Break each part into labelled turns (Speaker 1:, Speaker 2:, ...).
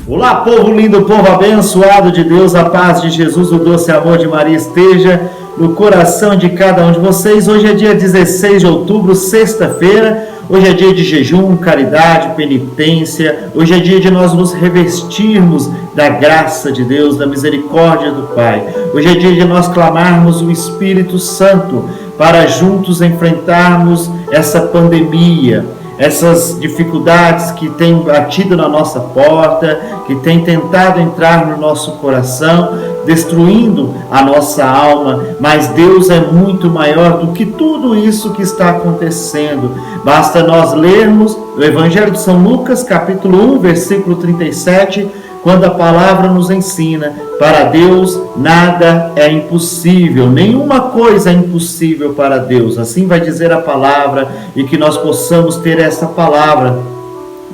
Speaker 1: Olá, povo lindo, povo abençoado de Deus, a paz de Jesus, o doce amor de Maria esteja no coração de cada um de vocês. Hoje é dia 16 de outubro, sexta-feira. Hoje é dia de jejum, caridade, penitência. Hoje é dia de nós nos revestirmos da graça de Deus, da misericórdia do Pai. Hoje é dia de nós clamarmos o Espírito Santo para juntos enfrentarmos essa pandemia, essas dificuldades que têm batido na nossa porta, que têm tentado entrar no nosso coração, destruindo a nossa alma. Mas Deus é muito maior do que tudo isso que está acontecendo. Basta nós lermos o Evangelho de São Lucas, capítulo 1, versículo 37, quando a palavra nos ensina: para Deus nada é impossível, nenhuma coisa é impossível para Deus. Assim vai dizer a palavra, e que nós possamos ter essa palavra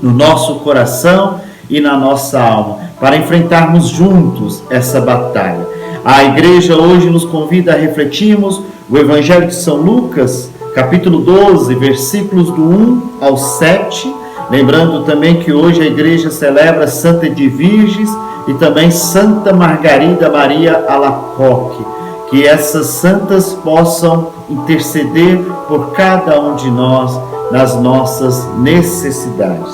Speaker 1: no nosso coração e na nossa alma, para enfrentarmos juntos essa batalha. A igreja hoje nos convida a refletirmos o Evangelho de São Lucas, capítulo 12, versículos do 1 ao 7, lembrando também que hoje a igreja celebra Santa Edviges e também Santa Margarida Maria Alacoque. Que essas santas possam interceder por cada um de nós nas nossas necessidades.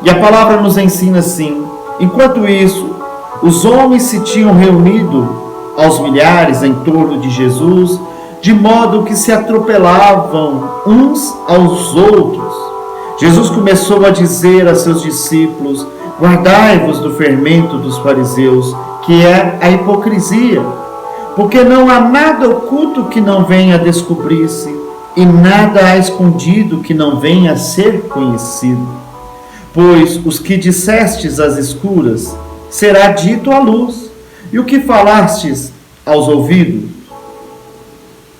Speaker 1: E a palavra nos ensina assim: enquanto isso, os homens se tinham reunido aos milhares em torno de Jesus, de modo que se atropelavam uns aos outros. Jesus começou a dizer a seus discípulos: guardai-vos do fermento dos fariseus, que é a hipocrisia, porque não há nada oculto que não venha a descobrir-se, e nada há escondido que não venha a ser conhecido. Pois os que dissestes às escuras, será dito à luz, e o que falastes aos ouvidos,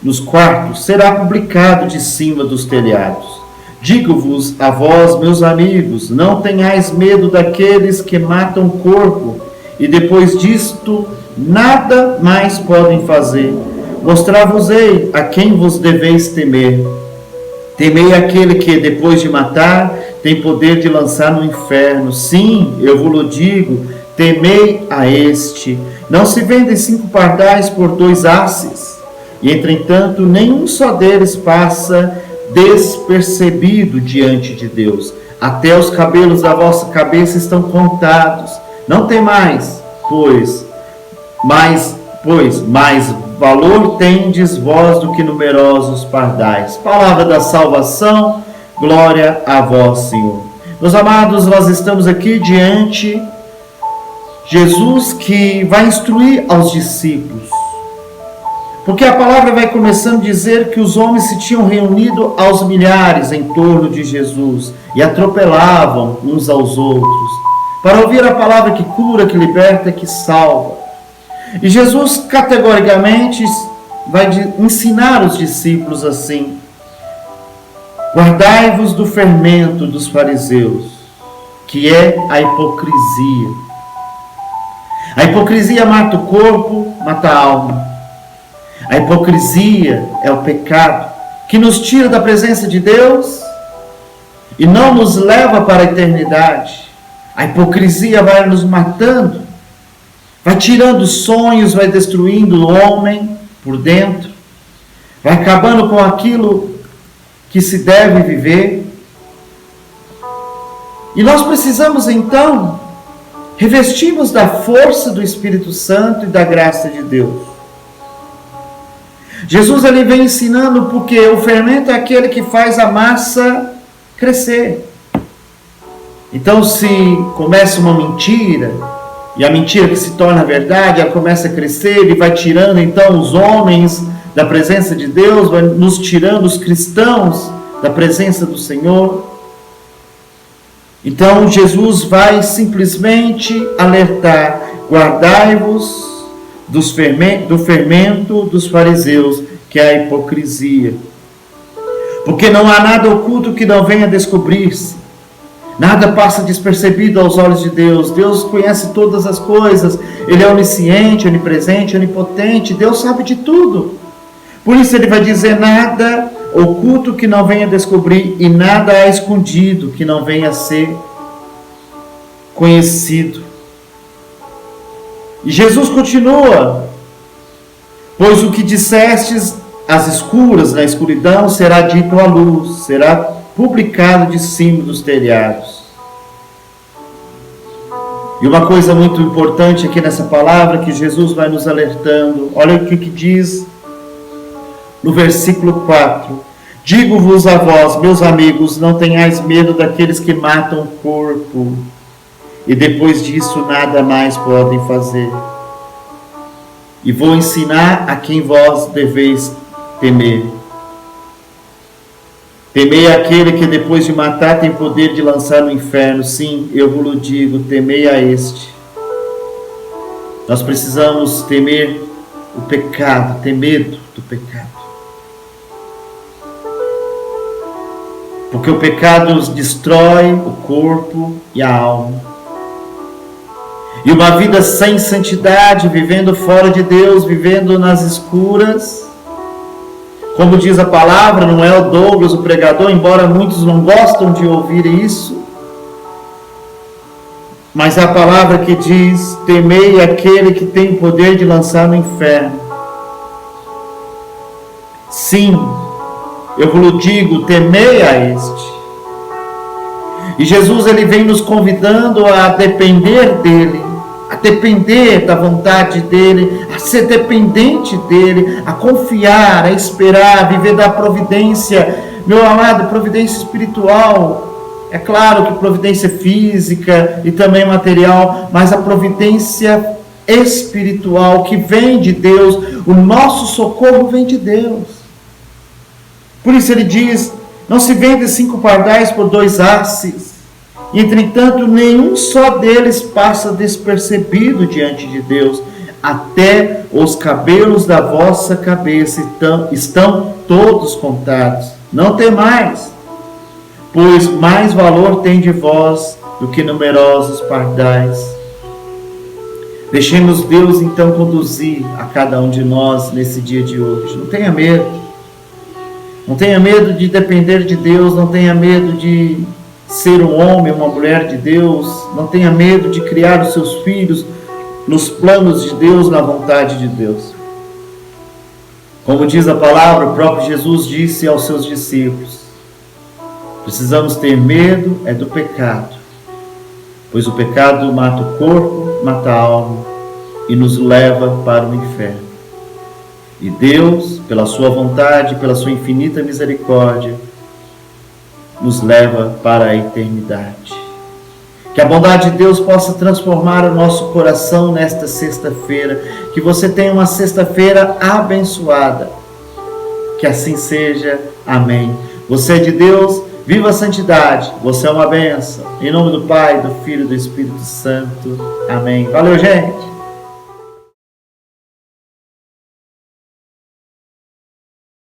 Speaker 1: nos quartos, será publicado de cima dos telhados. Digo-vos a vós, meus amigos, não tenhais medo daqueles que matam o corpo, e depois disto nada mais podem fazer. Mostrar-vos-ei a quem vos deveis temer. Temei aquele que, depois de matar, tem poder de lançar no inferno. Sim, eu vos digo, temei a este. Não se vendem 5 pardais por 2 asses, e entretanto nenhum só deles passa despercebido diante de Deus. Até os cabelos da vossa cabeça estão contados. Não temais, pois mais valor tendes vós do que numerosos pardais. Palavra da salvação, glória a vós, Senhor. Meus amados, nós estamos aqui diante de Jesus, que vai instruir aos discípulos, porque a palavra vai começando a dizer que os homens se tinham reunido aos milhares em torno de Jesus e atropelavam uns aos outros para ouvir a palavra que cura, que liberta, que salva. E Jesus categoricamente vai ensinar os discípulos assim: guardai-vos do fermento dos fariseus, que é a hipocrisia. A hipocrisia mata o corpo, mata a alma. A hipocrisia é o pecado que nos tira da presença de Deus e não nos leva para a eternidade. A hipocrisia vai nos matando, vai tirando sonhos, vai destruindo o homem por dentro, vai acabando com aquilo que se deve viver. E nós precisamos então revestirmos da força do Espírito Santo e da graça de Deus. Jesus ele vem ensinando, porque o fermento é aquele que faz a massa crescer. Então, se começa uma mentira, e a mentira que se torna verdade, ela começa a crescer e vai tirando então os homens da presença de Deus, vai nos tirando os cristãos da presença do Senhor. Então Jesus vai simplesmente alertar: guardai-vos do fermento dos fariseus, que é a hipocrisia. Porque não há nada oculto que não venha a descobrir-se. Nada passa despercebido aos olhos de Deus. Deus conhece todas as coisas. Ele é onisciente, onipresente, onipotente. Deus sabe de tudo. Por isso ele vai dizer: nada oculto que não venha descobrir, e nada há escondido que não venha a ser conhecido. E Jesus continua: pois o que dissestes às escuras, na escuridão, será dito à luz, será publicado de cima dos telhados. E uma coisa muito importante aqui nessa palavra, que Jesus vai nos alertando, olha o que diz no versículo 4: digo-vos a vós, meus amigos, não tenhais medo daqueles que matam o corpo, e depois disso nada mais podem fazer. E vou ensinar a quem vós deveis temer. Temei aquele que depois de matar tem poder de lançar no inferno. Sim, eu vos digo, temei a este. Nós precisamos temer o pecado, ter medo do pecado. Porque o pecado destrói o corpo e a alma. E uma vida sem santidade, vivendo fora de Deus, vivendo nas escuras, como diz a palavra, não é o Douglas, o pregador, embora muitos não gostam de ouvir isso, mas é a palavra que diz: temei aquele que tem o poder de lançar no inferno. Sim, eu vos digo, temei a este. E Jesus, ele vem nos convidando a depender dele, a depender da vontade dele, a ser dependente dele, a confiar, a esperar, a viver da providência. Meu amado, providência espiritual, é claro que providência física e também material, mas a providência espiritual que vem de Deus, o nosso socorro vem de Deus. Por isso ele diz: não se vende 5 pardais por 2 asses. Entretanto, nenhum só deles passa despercebido diante de Deus. Até os cabelos da vossa cabeça estão todos contados. Não temais, pois mais valor tem de vós do que numerosos pardais. Deixemos Deus então conduzir a cada um de nós nesse dia de hoje. Não tenha medo. Não tenha medo de depender de Deus. Não tenha medo de ser um homem, uma mulher de Deus. Não tenha medo de criar os seus filhos nos planos de Deus, na vontade de Deus. Como diz a palavra, o próprio Jesus disse aos seus discípulos: precisamos ter medo do pecado, pois o pecado mata o corpo, mata a alma e nos leva para o inferno. E Deus, pela sua vontade, pela sua infinita misericórdia, nos leva para a eternidade. Que a bondade de Deus possa transformar o nosso coração nesta sexta-feira. Que você tenha uma sexta-feira abençoada. Que assim seja. Amém. Você é de Deus, viva a santidade. Você é uma bênção. Em nome do Pai, do Filho e do Espírito Santo. Amém. Valeu, gente.